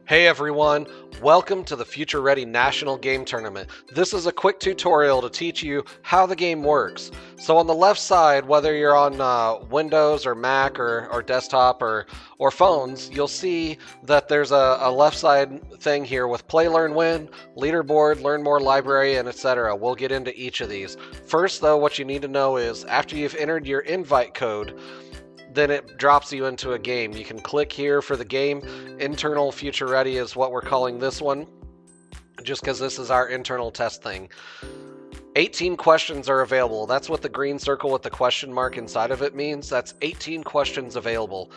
Hey everyone, welcome to the Future Ready National Game Tournament. This is a quick tutorial to teach you how the game works. So on the left side, whether you're on Windows or Mac or desktop or phones, you'll see that there's a left side thing here with Play, Learn, Win, Leaderboard, Learn More Library, and etc. We'll get into each of these. First though, what you need to know is after you've entered your invite code, then it drops you into a game. You can click here for the game. Internal Future Ready is what we're calling this one, just because this is our internal test thing. 18 questions are available. That's what the green circle with the question mark inside of it means. That's 18 questions available.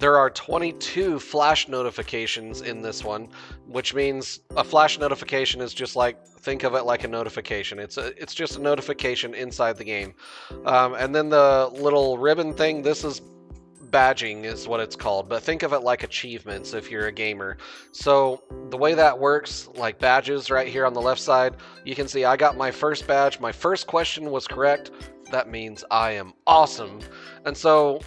There are 22 flash notifications in this one, which means a flash notification is just like, think of it like a notification. It's just a notification inside the game. And then the little ribbon thing, this is badging is what it's called, but think of it like achievements if you're a gamer. So the way that works, like badges right here on the left side, you can see I got my first badge. My first question was correct. That means I am awesome. And so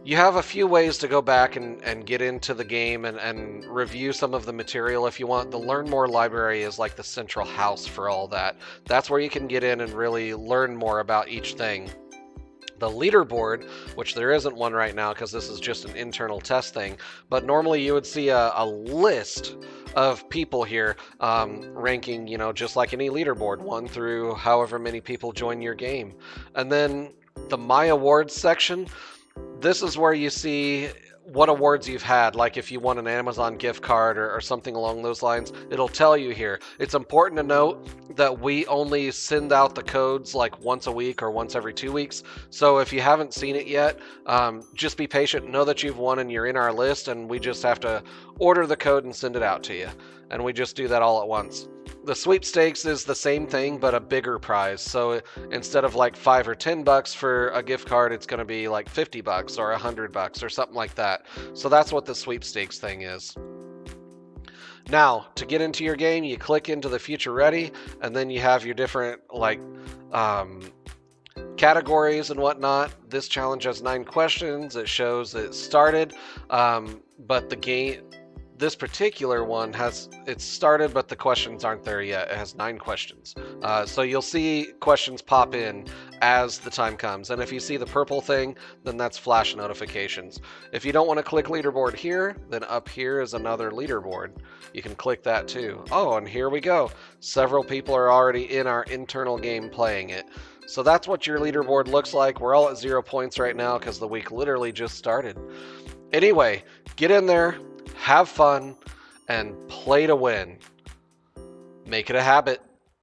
you have a few ways to go back and get into the game and review some of the material if you want. The Learn More library is like the central house for all that. That's where you can get in and really learn more about each thing. The leaderboard, which there isn't one right now because this is just an internal test thing, but normally you would see a list of people here ranking, just like any leaderboard, 1 through however many people join your game. And then the My Awards section, this is where you see what awards you've had, like if you won an Amazon gift card or something along those lines, it'll tell you here. It's important to note that we only send out the codes like once a week or once every 2 weeks. So if you haven't seen it yet, just be patient. Know that you've won and you're in our list, and we just have to order the code and send it out to you. And we just do that all at once. The sweepstakes is the same thing, but a bigger prize. So instead of like $5 or $10 for a gift card, it's going to be like $50 or $100 or something like that. So that's what the sweepstakes thing is. Now, to get into your game, you click into the Future Ready, and then you have your different categories and whatnot. This challenge has 9 questions. It shows it started, but the game, this particular one it's started, but the questions aren't there yet. It has 9 questions. So you'll see questions pop in as the time comes. And if you see the purple thing, then that's flash notifications. If you don't want to click leaderboard here, then up here is another leaderboard. You can click that too. Oh, and here we go. Several people are already in our internal game playing it. So that's what your leaderboard looks like. We're all at 0 points right now because the week literally just started. Anyway, get in there, have fun, and play to win. Make it a habit.